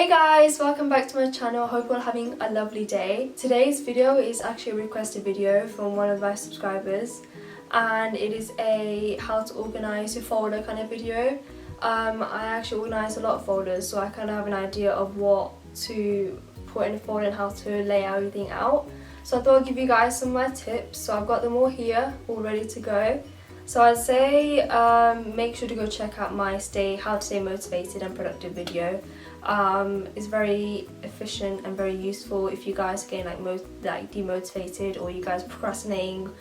Hey guys, welcome back to my channel. Hope you're having a lovely day. Today's video is actually a requested video from one of my subscribers, and it is a how to organize your folder kind of video. I actually organize a lot of folders, so I kind of have an idea of what to put in a folder and how to lay everything out. So I thought I'd give you guys some of my tips. So I've got them all here, all ready to go. So I'd say make sure to go check out my how to stay motivated and productive video. It's very efficient and very useful if you guys are getting like demotivated, or you guys are procrastinating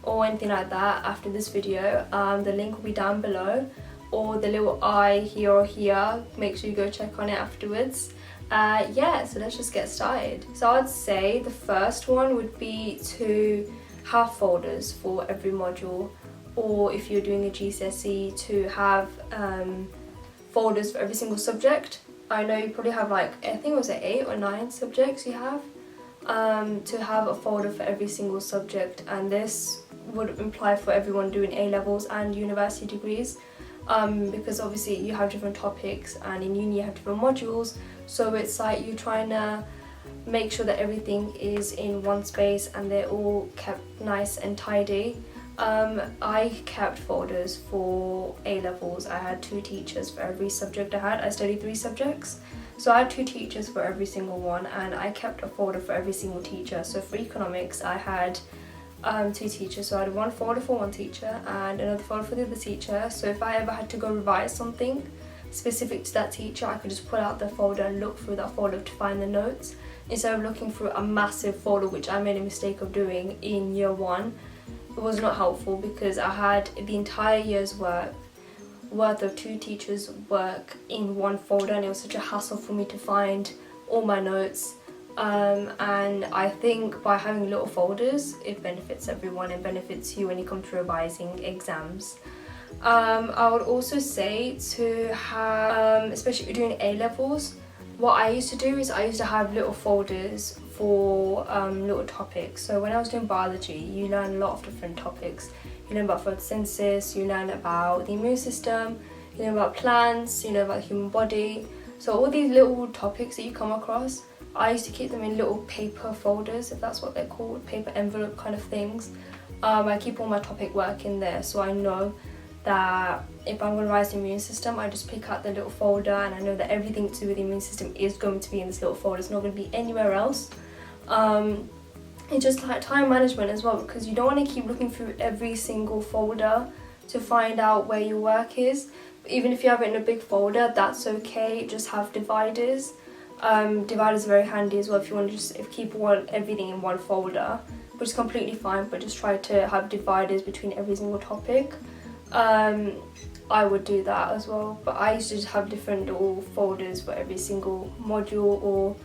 or anything like that after this video. The link will be down below, or the little I here or here. Make sure you go check on it afterwards. Yeah, so let's just get started. So I'd say the first one would be to have folders for every module, or if you're doing a GCSE, to have folders for every single subject. I know you probably have I think it was 8 or 9 subjects you have, to have a folder for every single subject, and this would imply for everyone doing A-levels and university degrees, because obviously you have different topics, and in uni you have different modules, so it's like you're trying to make sure that everything is in one space and they're all kept nice and tidy. I kept folders for A-levels. I had 2 teachers for every subject I had. I studied 3 subjects, so I had 2 teachers for every single one, and I kept a folder for every single teacher. So for economics I had 2 teachers, so I had one folder for one teacher and another folder for the other teacher. So if I ever had to go revise something specific to that teacher, I could just pull out the folder and look through that folder to find the notes, instead of looking through a massive folder, which I made a mistake of doing in year 1. It was not helpful because I had the entire year's worth of 2 teachers' work in one folder, and it was such a hassle for me to find all my notes. And I think by having little folders, it benefits everyone. It benefits you when you come to revising exams. I would also say to have, especially if you're doing A-levels, what I used to do is I used to have little folders for little topics. So when I was doing biology, you learn a lot of different topics. You learn about photosynthesis, you learn about the immune system, you learn about plants, you know about the human body. So all these little topics that you come across, I used to keep them in little paper folders, if that's what they're called, paper envelope kind of things. I keep all my topic work in there, so I know that if I'm going to revise the immune system, I just pick out the little folder, and I know that everything to do with the immune system is going to be in this little folder. It's not going to be anywhere else. It's just like time management as well, because you don't want to keep looking through every single folder to find out where your work is. But even if you have it in a big folder, that's okay. Just have dividers. Dividers are very handy as well if you want to just keep everything in one folder, which is completely fine, but just try to have dividers between every single topic. I would do that as well, but I used to just have different little folders for every single module, or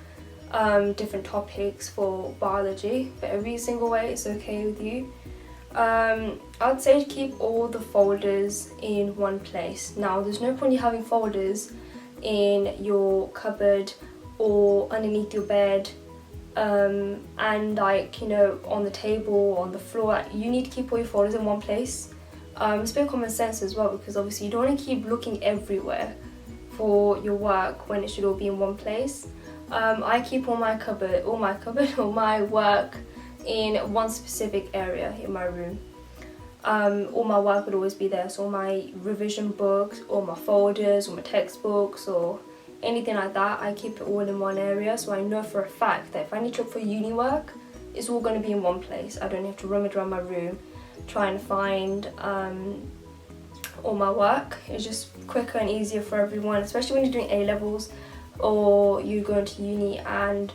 different topics for biology. But every single way it's okay with you. I'd say to keep all the folders in one place. Now there's no point in having folders in your cupboard or underneath your bed, and on the table or on the floor. You need to keep all your folders in one place. It's a bit of common sense as well, because obviously you don't want to keep looking everywhere for your work when it should all be in one place. I keep all my work in one specific area in my room. All my work would always be there, so all my revision books, all my folders, all my textbooks, or anything like that, I keep it all in one area, so I know for a fact that if I need to look for uni work, it's all going to be in one place. I don't have to rummage around my room trying to find all my work. It's just quicker and easier for everyone, especially when you're doing A-levels or you go into uni and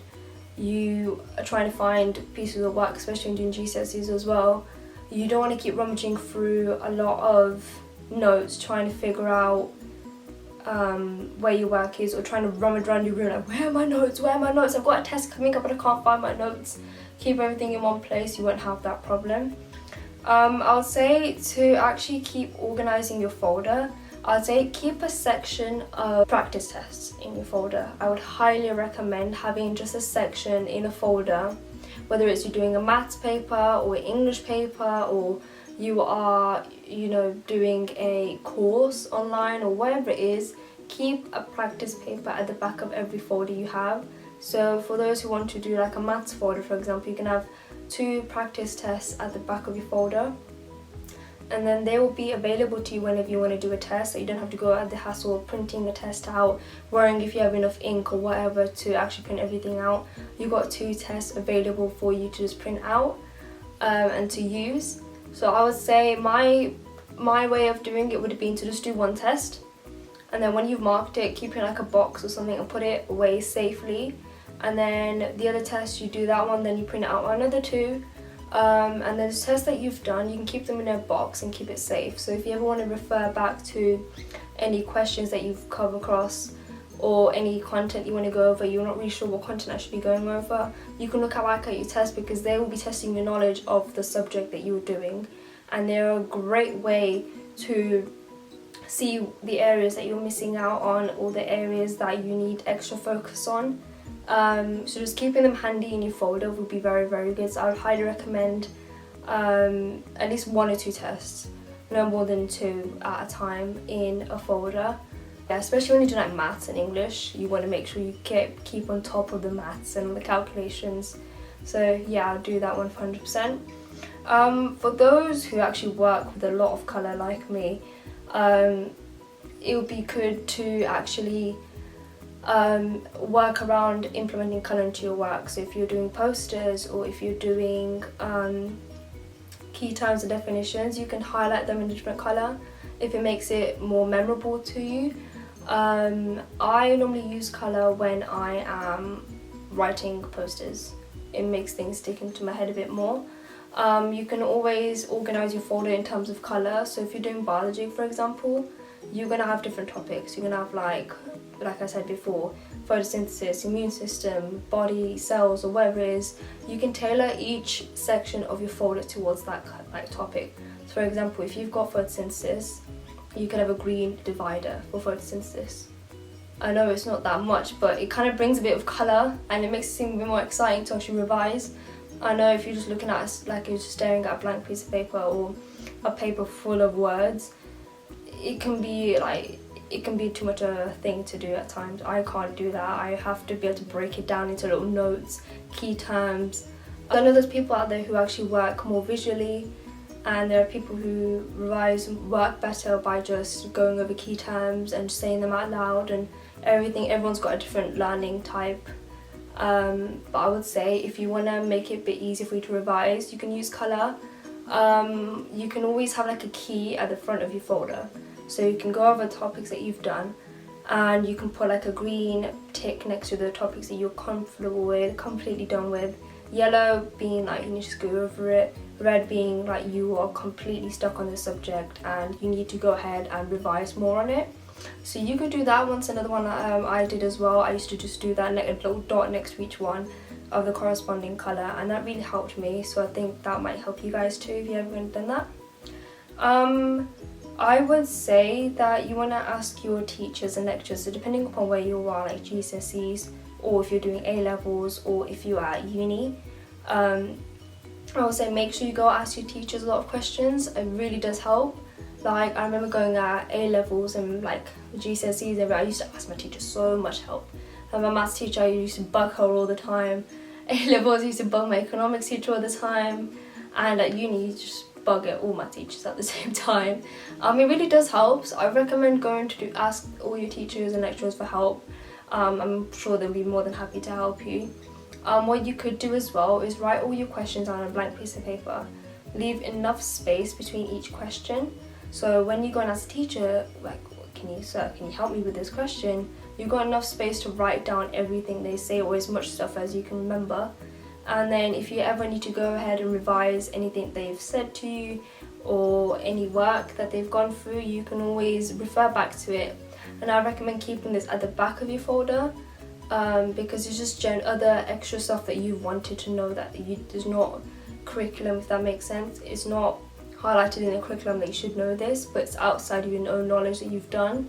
you are trying to find pieces of work, especially when doing GCSEs as well. You don't want to keep rummaging through a lot of notes trying to figure out where your work is, or trying to rummage around your room like, where are my notes, I've got a test coming up but I can't find my notes. Keep everything in one place, you won't have that problem. I'll say to actually keep organizing your folder, I'd say keep a section of practice tests in your folder. I would highly recommend having just a section in a folder, whether it's you're doing a maths paper or English paper, or you are, doing a course online, or whatever it is. keep a practice paper at the back of every folder you have. So for those who want to do like a maths folder, for example, you can have 2 practice tests at the back of your folder, and then they will be available to you whenever you want to do a test, so you don't have to go at the hassle of printing the test out, worrying if you have enough ink or whatever to actually print everything out. You've got 2 tests available for you to just print out and to use. So I would say my way of doing it would have been to just do 1 test, and then when you've marked it, keep it in like a box or something and put it away safely. And then the other test, you do that one, then you print out another 2. And then the tests that you've done, you can keep them in a box and keep it safe. So if you ever want to refer back to any questions that you've come across or any content you want to go over, you're not really sure what content I should be going over, you can look back at your test, because they will be testing your knowledge of the subject that you're doing, and they're a great way to see the areas that you're missing out on or the areas that you need extra focus on. So just keeping them handy in your folder would be very, very good. So I would highly recommend at least 1 or 2 tests, no more than 2 at a time in a folder. Yeah, especially when you're doing like maths and English, you want to make sure you keep on top of the maths and the calculations. So yeah, I'll do that 100%. For those who actually work with a lot of colour like me, it would be good to actually work around implementing colour into your work. So if you're doing posters or if you're doing key terms and definitions, you can highlight them in a different colour if it makes it more memorable to you. I normally use colour when I am writing posters. It makes things stick into my head a bit more. You can always organise your folder in terms of colour. So if you're doing biology, for example, you're going to have different topics. You're going to have like I said before, photosynthesis, immune system, body, cells, or whatever it is. You can tailor each section of your folder towards that like topic. So for example, if you've got photosynthesis, you can have a green divider for photosynthesis. I know it's not that much, but it kind of brings a bit of colour and it makes it seem a bit more exciting to actually revise. I know if you're just looking at it like you're just staring at a blank piece of paper or a paper full of words, it can be too much a thing to do at times. I can't do that. I have to be able to break it down into little notes, key terms. I know there's people out there who actually work more visually, and there are people who revise work better by just going over key terms and saying them out loud and everything. Everyone's got a different learning type. But I would say if you want to make it a bit easier for you to revise, you can use colour. You can always have like a key at the front of your folder. So you can go over topics that you've done, and you can put like a green tick next to the topics that you're comfortable with, completely done with. Yellow being like you need to just go over it. Red being like you are completely stuck on the subject and you need to go ahead and revise more on it. So you could do that once. Another one I did as well. I used to just do that a little dot next to each one of the corresponding colour, and that really helped me. So I think that might help you guys too if you haven't done that. I would say that you want to ask your teachers and lecturers, so depending upon where you are, like GCSEs, or if you're doing A-levels, or if you are at uni, I would say make sure you go ask your teachers a lot of questions. It really does help. Like I remember going at A-levels and like GCSEs, I used to ask my teacher so much help. And my maths teacher, I used to bug her all the time. A-levels, I used to bug my economics teacher all the time. And at uni, you just bug at all my teachers at the same time. It really does help. So I recommend going to ask all your teachers and lecturers for help. I'm sure they'll be more than happy to help you. What you could do as well is write all your questions on a blank piece of paper. Leave enough space between each question. So when you go and ask a teacher, like, can you help me with this question? You've got enough space to write down everything they say, or as much stuff as you can remember. And then if you ever need to go ahead and revise anything they've said to you or any work that they've gone through, you can always refer back to it. And I recommend keeping this at the back of your folder, because it's just other extra stuff that you wanted to know that there's not curriculum, if that makes sense. It's not highlighted in the curriculum that you should know this, but it's outside of your own knowledge that you've done.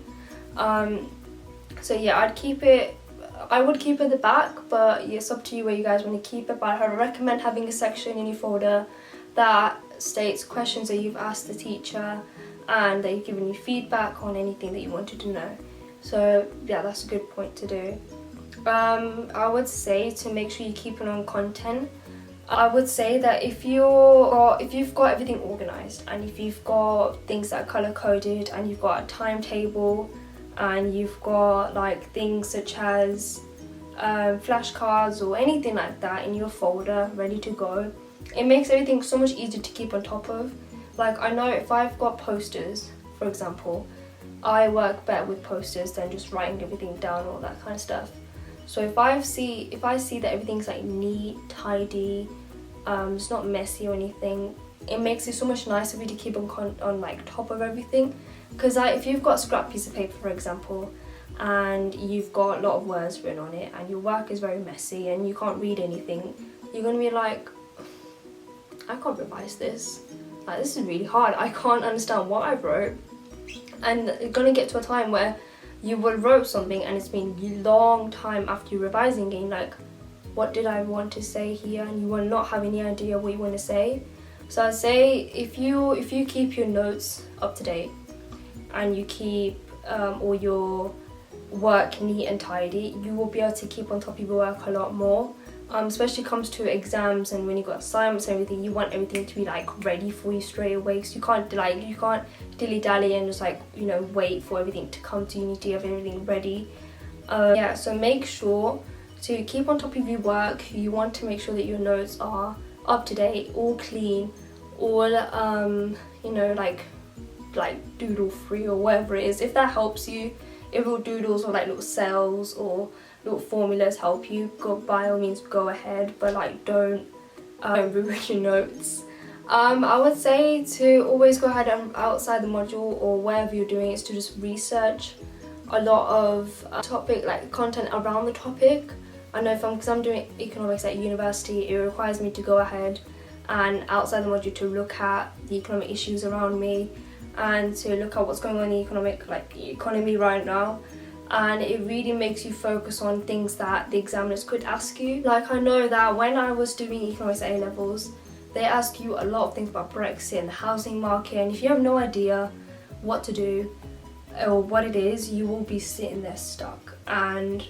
So yeah, I would keep it at the back, but it's up to you where you guys want to keep it. But I recommend having a section in your folder that states questions that you've asked the teacher and that you've given you feedback on anything that you wanted to know. So yeah, that's a good point to do. I would say to make sure you're keeping on content. I would say that if you've got everything organized, and if you've got things that are color coded, and you've got a timetable, and you've got like things such as flashcards or anything like that in your folder ready to go, it makes everything so much easier to keep on top of. Like, I know if I've got posters, for example, I work better with posters than just writing everything down, all that kind of stuff. So if I see that everything's like neat, tidy, it's not messy or anything, it makes it so much nicer for you to keep on like top of everything. Because like, if you've got a scrap piece of paper, for example, and you've got a lot of words written on it, and your work is very messy and you can't read anything, you're gonna be like, I can't revise this. Like, this is really hard. I can't understand what I wrote. And it's gonna get to a time where you will wrote something and it's been a long time after you're revising it, like, what did I want to say here? And you will not have any idea what you want to say. So I'd say if you keep your notes up to date, and you keep all your work neat and tidy, you will be able to keep on top of your work a lot more. Especially comes to exams, and when you've got assignments and everything, you want everything to be like ready for you straight away. So you can't dilly-dally and just like, you know, wait for everything to come to you. You need to have everything ready. Yeah, so make sure to keep on top of your work. You want to make sure that your notes are up to date, all clean, all you know, like doodle free or whatever it is. If that helps you, if little doodles or like little cells or little formulas help you, by all means go ahead, but like don't ruin your notes. I would say to always go ahead and outside the module or wherever you're doing is to just research a lot of topic, like content around the topic. I know because I'm doing economics at university, it requires me to go ahead and outside the module to look at the economic issues around me and to look at what's going on in the economy right now. And it really makes you focus on things that the examiners could ask you. Like, I know that when I was doing economics at A-levels, they ask you a lot of things about Brexit and the housing market, and if you have no idea what to do or what it is, you will be sitting there stuck. And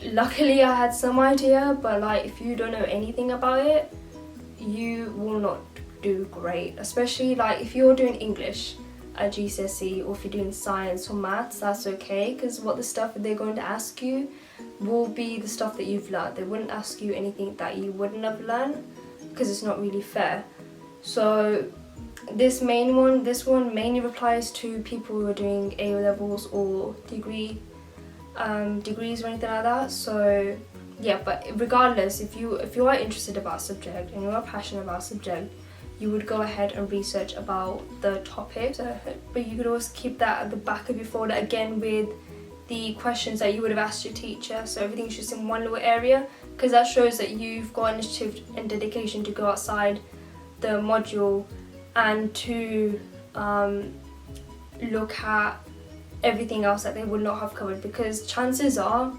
luckily I had some idea, but like, if you don't know anything about it, you will not do great. Especially like if you're doing English at GCSE, or if you're doing science or maths, that's okay, because what the stuff they're going to ask you will be the stuff that you've learned. They wouldn't ask you anything that you wouldn't have learned, because it's not really fair. So this one mainly applies to people who are doing A-levels or degrees or anything like that. So yeah, but regardless, if you are interested about a subject and you are passionate about a subject, you would go ahead and research about the topic. So, but you could always keep that at the back of your folder, again with the questions that you would have asked your teacher. So everything's just in one little area, because that shows that you've got initiative and dedication to go outside the module and to look at everything else that they would not have covered, because chances are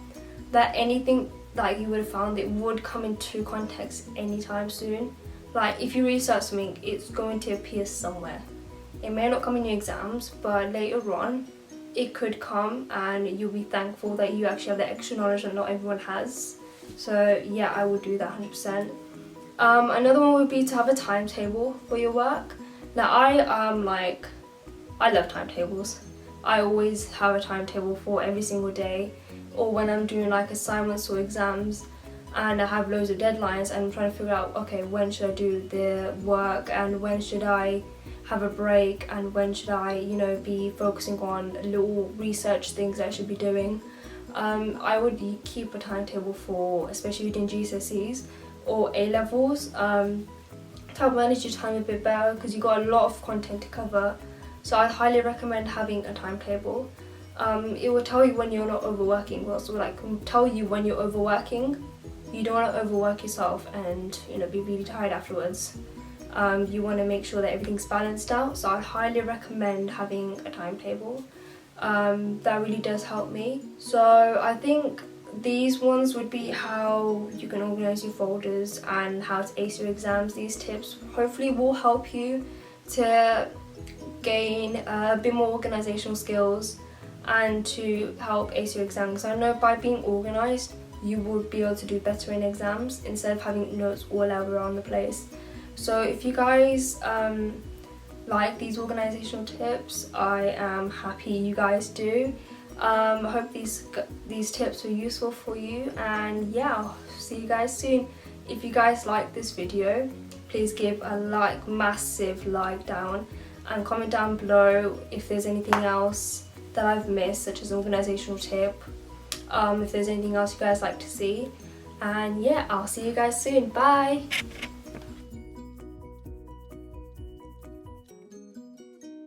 that anything that you would have found, it would come into context anytime soon. Like, if you research something, it's going to appear somewhere. It may not come in your exams, but later on it could come, and you'll be thankful that you actually have the extra knowledge that not everyone has. So yeah, I would do that 100%. Another one would be to have a timetable for your work. Now I love timetables. I always have a timetable for every single day, or when I'm doing like assignments or exams and I have loads of deadlines and I'm trying to figure out, okay, when should I do the work, and when should I have a break, and when should I, you know, be focusing on little research things I should be doing. I would keep a timetable for, especially doing GCSEs or A-levels, to help manage your time a bit better, because you've got a lot of content to cover. So I'd highly recommend having a timetable. It will tell you when you're not overworking, but also like tell you when you're overworking. You don't want to overwork yourself and, you know, be really tired afterwards. You want to make sure that everything's balanced out. So I highly recommend having a timetable. That really does help me. So I think these ones would be how you can organise your folders and how to ace your exams. These tips hopefully will help you to gain a bit more organisational skills and to help ace your exams. I know by being organised you would be able to do better in exams instead of having notes all around the place. So if you guys like these organisational tips, I am happy you guys do. I hope these tips were useful for you, and yeah, I'll see you guys soon. If you guys like this video, please give a massive like down, and comment down below if there's anything else that I've missed, such as an organisational tip, if there's anything else you guys like to see. And yeah, I'll see you guys soon. Bye.